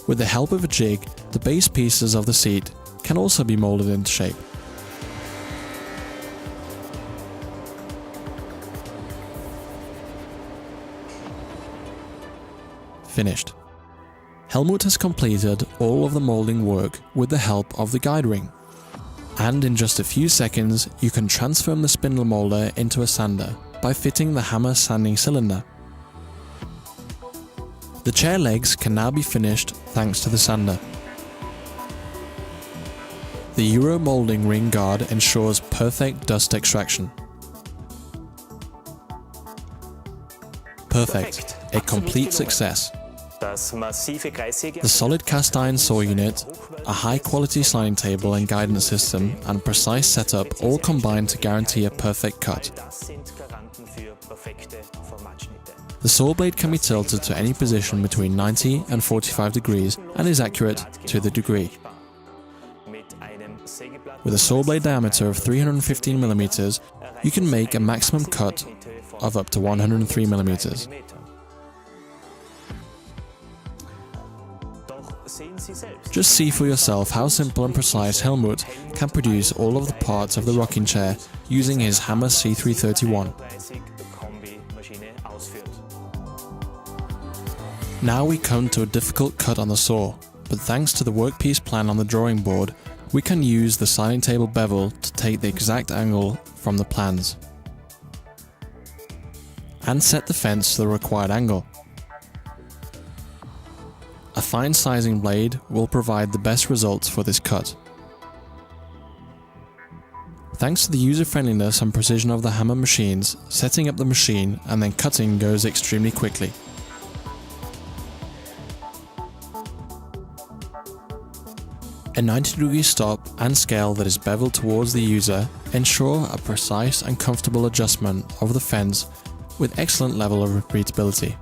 With the help of a jig, the base pieces of the seat can also be molded into shape. Finished. Helmut has completed all of the molding work with the help of the guide ring. And in just a few seconds, you can transform the spindle molder into a sander by fitting the hammer sanding cylinder. The chair legs can now be finished thanks to the sander. The Euro molding ring guard ensures perfect dust extraction. Perfect, a complete success. The solid cast iron saw unit, a high quality sliding table and guidance system, and precise setup all combine to guarantee a perfect cut. The saw blade can be tilted to any position between 90 and 45 degrees and is accurate to the degree. With a saw blade diameter of 315 mm, you can make a maximum cut of up to 103 mm. Just see for yourself how simple and precise Helmut can produce all of the parts of the rocking chair using his Hammer C331. Now we come to a difficult cut on the saw, but thanks to the workpiece plan on the drawing board, we can use the sliding table bevel to take the exact angle from the plans and set the fence to the required angle. A fine sizing blade will provide the best results for this cut. Thanks to the user-friendliness and precision of the hammer machines, setting up the machine and then cutting goes extremely quickly. A 90-degree stop and scale that is beveled towards the user ensure a precise and comfortable adjustment of the fence with excellent level of repeatability.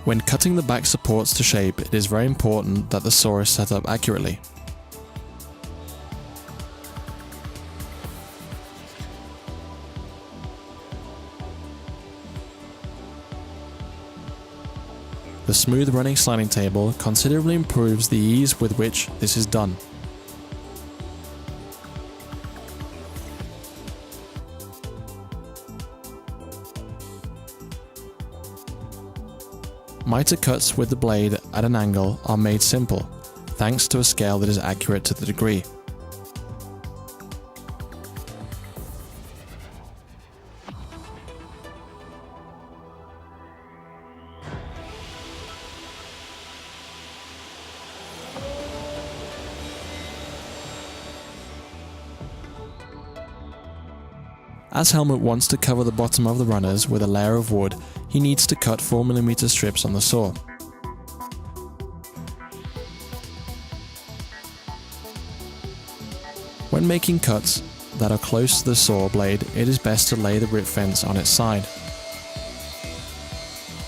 When cutting the back supports to shape, it is very important that the saw is set up accurately. The smooth running sliding table considerably improves the ease with which this is done. Miter cuts with the blade at an angle are made simple, thanks to a scale that is accurate to the degree. As Helmut wants to cover the bottom of the runners with a layer of wood, he needs to cut 4mm strips on the saw. When making cuts that are close to the saw blade, it is best to lay the rip fence on its side.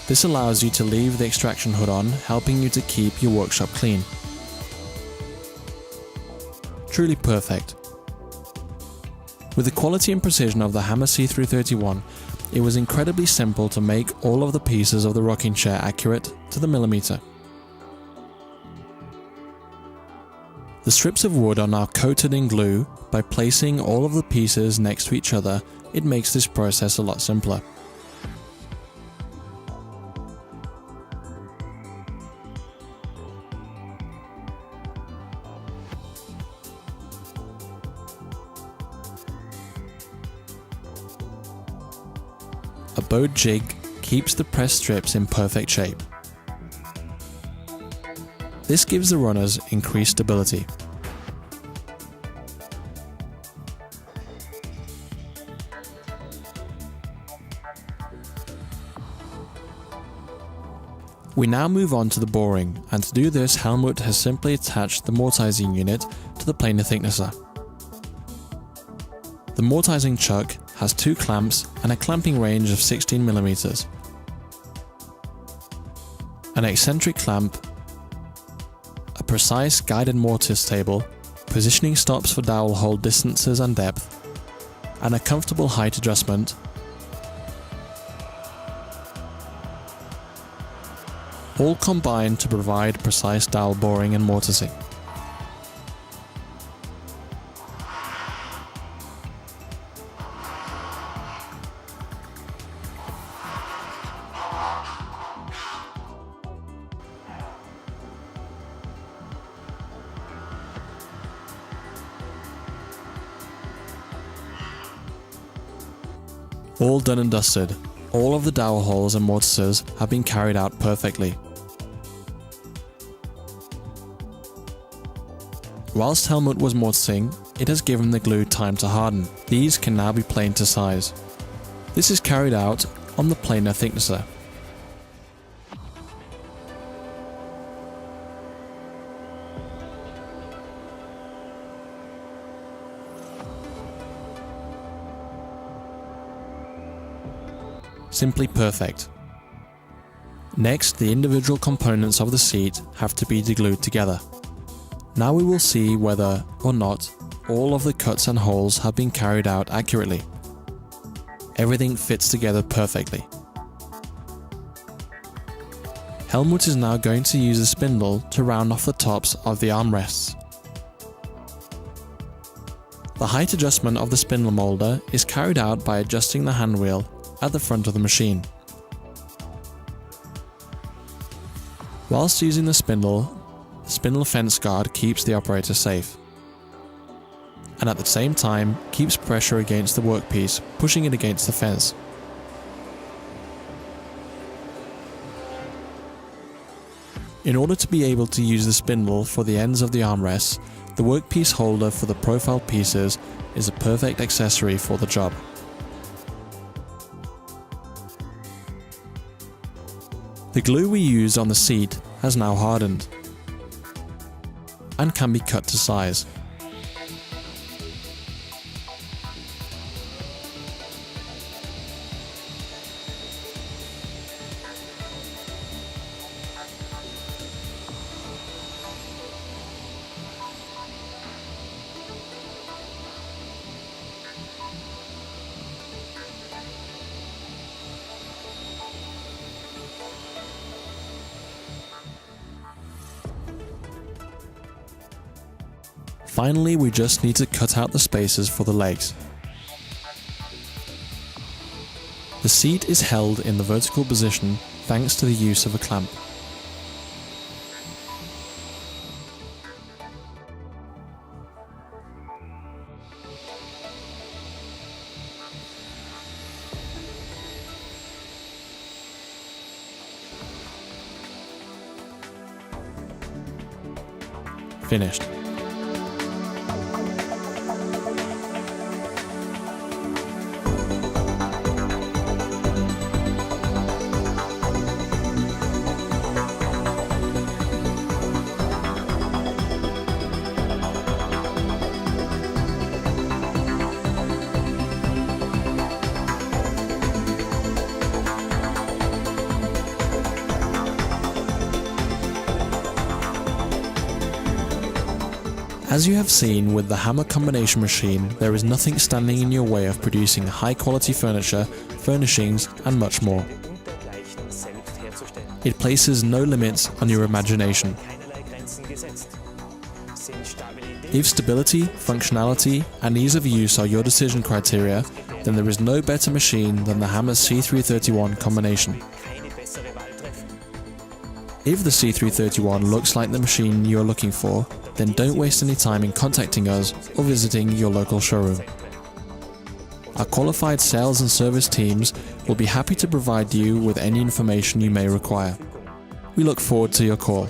This allows you to leave the extraction hood on, helping you to keep your workshop clean. Truly perfect. With the quality and precision of the Hammer C331, it was incredibly simple to make all of the pieces of the rocking chair accurate to the millimeter. The strips of wood are now coated in glue. By placing all of the pieces next to each other, it makes this process a lot simpler. A bowed jig keeps the pressed strips in perfect shape. This gives the runners increased stability. We now move on to the boring, and to do this, Helmut has simply attached the mortising unit to the planer thicknesser. The mortising chuck has 2 clamps and a clamping range of 16mm. an eccentric clamp, a precise guided mortise table, positioning stops for dowel hole distances and depth, and a comfortable height adjustment, all combine to provide precise dowel boring and mortising. All done and dusted. All of the dowel holes and mortises have been carried out perfectly. Whilst Helmut was mortising, it has given the glue time to harden. These can now be planed to size. This is carried out on the planer thicknesser. Simply perfect. Next, the individual components of the seat have to be deglued together. Now we will see whether or not all of the cuts and holes have been carried out accurately. Everything fits together perfectly. Helmut is now going to use the spindle to round off the tops of the armrests. The height adjustment of the spindle molder is carried out by adjusting the handwheel at the front of the machine. Whilst using the spindle fence guard keeps the operator safe, and at the same time keeps pressure against the workpiece, pushing it against the fence. In order to be able to use the spindle for the ends of the armrests, the workpiece holder for the profile pieces is a perfect accessory for the job. The glue we used on the seat has now hardened and can be cut to size. Finally, we just need to cut out the spaces for the legs. The seat is held in the vertical position thanks to the use of a clamp. Finished. As you have seen with the hammer combination machine, there is nothing standing in your way of producing high quality furniture, furnishings and much more. It places no limits on your imagination. If stability, functionality and ease of use are your decision criteria, then there is no better machine than the Hammer C331 combination. If the C331 looks like the machine you are looking for, then don't waste any time in contacting us or visiting your local showroom. Our qualified sales and service teams will be happy to provide you with any information you may require. We look forward to your call.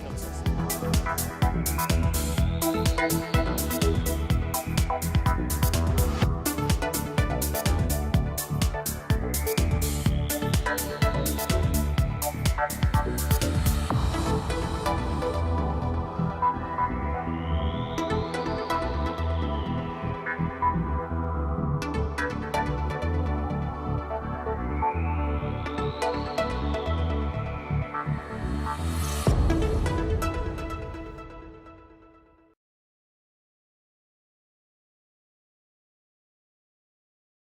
you.